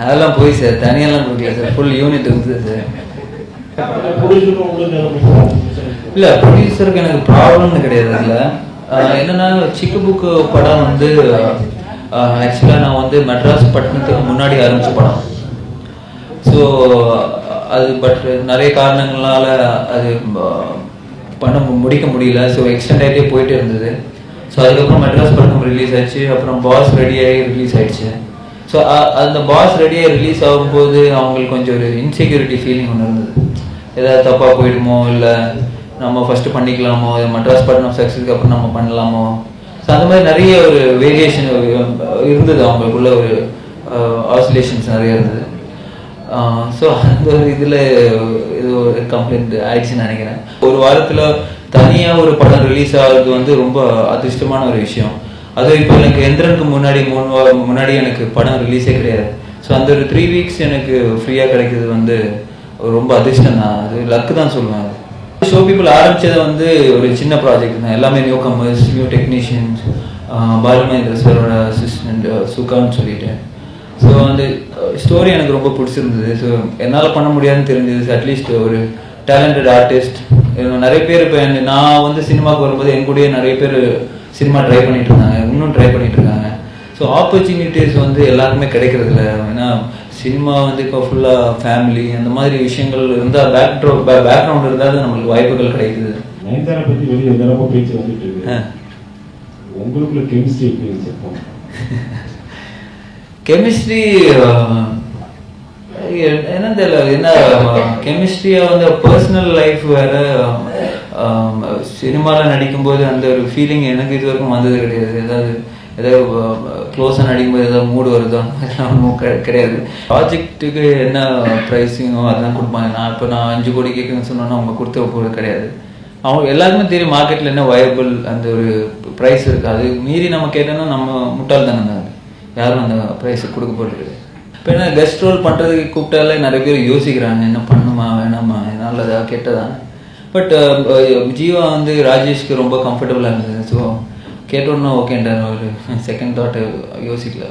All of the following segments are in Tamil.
அதெல்லாம் போய் சார், தனியெல்லாம் கொடுக்கல சார், ஃபுல் யூனிட் இருந்தது சார். இல்லை, ப்ரொடியூசருக்கு எனக்கு ப்ராப்ளம்னு கிடையாது. அதில் என்னென்னா, சிக்கு புக்கு படம் வந்து ஆக்சுவலாக நான் வந்து மெட்ராஸ் பட்டணத்துக்கு முன்னாடி ஆரம்பித்த படம். ஸோ அது பட் நிறைய காரணங்களால் அது முடிக்க முடியல. ஸோ எக்ஸ்டெண்ட் ஆகிட்டே போயிட்டே இருந்தது. ஸோ அதுக்கப்புறம் மெட்ராஸ் படம் ரிலீஸ் ஆயிடுச்சு. அப்புறம் பாஸ் ரெடியாகி ரிலீஸ் ஆயிடுச்சு. ஸோ அந்த பாஸ் ரெடியாக ரிலீஸ் ஆகும்போது அவங்களுக்கு கொஞ்சம் ஒரு இன்செக்யூரிட்டி ஃபீலிங் ஒன்று இருந்தது. ஏதாவது தப்பாக போயிடுமோ, இல்லை நம்ம ஃபஸ்ட்டு பண்ணிக்கலாமோ, மெட்ராஸ் படம் சக்ஸஸ்க்கு அப்புறம் நம்ம பண்ணலாமோ. ஸோ அந்த மாதிரி நிறைய ஒரு வேரியேஷன் இருந்தது, அவங்களுக்குள்ள ஒரு ஆசிலேஷன்ஸ் நிறைய இருந்தது. ஸோ அந்த ஒரு இதில் இது ஒரு கம்ப்ளைண்ட் ஆயிடுச்சுன்னு நினைக்கிறேன். ஒரு வாரத்தில் தனியாக ஒரு படம் ரிலீஸ் ஆகிறது வந்து ரொம்ப அதிர்ஷ்டமான ஒரு விஷயம். அதுவும் இப்போ எனக்கு எந்திரனுக்கு முன்னாடி 3 வாரம் முன்னாடி எனக்கு படம் ரிலீஸே கிடையாது. ஸோ அந்த ஒரு 3 வீக்ஸ் எனக்கு ஃப்ரீயாக கிடைக்கிறது வந்து ரொம்ப அதிர்ஷ்டம் தான். அது லக்கு தான் சொல்லுவேன். ஷோ பீப்புள் ஆரம்பித்ததை வந்து ஒரு சின்ன ப்ராஜெக்ட் தான். எல்லாமே new commerce, new technicians, Balu Mahendra சாரோட அசிஸ்டண்ட் சுகான்னு சொல்லிட்டு. ஸோ அந்த ஸ்டோரி எனக்கு ரொம்ப பிடிச்சிருந்தது. ஸோ என்னால் பண்ண முடியாதுன்னு தெரிஞ்சது. அட்லீஸ்ட் ஒரு டேலண்டட் ஆர்டிஸ்ட் நிறைய பேர், இப்போ நான் வந்து சினிமாவுக்கு வரும்போது என் கூடயே நிறைய பேர் சினிமா ட்ரை பண்ணிட்டு இருந்தாங்க, இன்னும் ட்ரை பண்ணிட்டு இருக்காங்க. ஸோ ஆப்பர்ச்சுனிட்டிஸ் வந்து எல்லாருக்குமே கிடைக்கிறது இல்லை. ஏன்னா சினிமா வந்து இப்போ ஃபுல்லாக ஃபேமிலி அந்த மாதிரி விஷயங்கள் இருந்தால், பேக்ரவுண்ட் இருந்தால் நம்மளுக்கு வாய்ப்புகள் கிடைக்குது. நயன்தாரா பற்றி வெளியே எல்லாரும் பேச்சு வந்துட்டு இருக்கு. உங்களுக்குள்ள கெமிஸ்ட்ரி எப்படி இருந்துச்சு? கெமிஸ்ட்ரி என்ன தெரியல, என்ன கெமிஸ்ட்ரியை வந்து பர்சனல் லைஃப் வேறு, சினிமாவில் நடிக்கும்போது அந்த ஒரு ஃபீலிங் எனக்கு இது வரைக்கும் வந்தது கிடையாது. ஏதாவது க்ளோஸாக நடிக்கும்போது ஏதாவது மூடு வருதோ ஒன்றும் கிடையாது. ப்ராஜெக்ட்டுக்கு என்ன ப்ரைஸிங்கோ அதெல்லாம் கொடுப்பாங்க. நான் 5 கோடி கேட்குன்னு சொன்னோன்னா அவங்க கொடுத்து போகிறது கிடையாது. அவங்க எல்லாருக்குமே தெரியும் மார்க்கெட்டில் என்ன வயபிள் அந்த ஒரு ப்ரைஸ் இருக்குது. அது மீறி நம்ம கேட்டோன்னா நம்ம முட்டாள் தானே தான், யாரும் அந்த ப்ரைஸுக்கு கொடுக்க போகிறது. இப்போ என்ன கெஸ்ட் ரோல் பண்ணுறதுக்கு கூப்பிட்டாலே நிறைய பேர் யோசிக்கிறாங்க, என்ன பண்ணுமா வேணாமா, நல்லதா கெட்டதா. பட் ஜீவா வந்து ராஜேஷ்க்கு ரொம்ப கம்ஃபர்டபுளாக இருந்தது. ஸோ கேட்டோன்னா ஓகேன்றார். ஒரு செகண்ட் தாட்டு யோசிக்கல.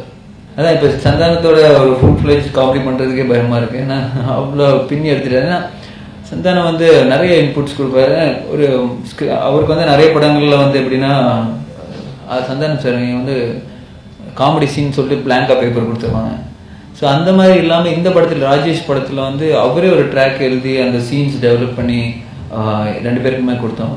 அதான் இப்போ சந்தானத்தோட ஒரு ஃபுல் ஃப்ளெஜ் காமெடி பண்ணுறதுக்கே பயமாக இருக்குது. ஏன்னா அவ்வளோ பின்னி எடுத்துட்டாரு. ஏன்னா சந்தானம் வந்து நிறைய இன்புட்ஸ் கொடுப்பாரு. ஒரு அவருக்கு வந்து நிறைய படங்களில் வந்து எப்படின்னா, சந்தானம் சார் நீங்கள் வந்து காமெடி சீன் சொல்லிட்டு பிளாங்காக பேப்பர் கொடுத்துருவாங்க. ஸோ அந்த மாதிரி இல்லாமல் இந்த படத்தில், ராஜேஷ் படத்தில் வந்து அவரே ஒரு ட்ராக் எழுதி அந்த சீன்ஸ் டெவலப் பண்ணி 2 பேருக்குமே கொடுத்தோம்.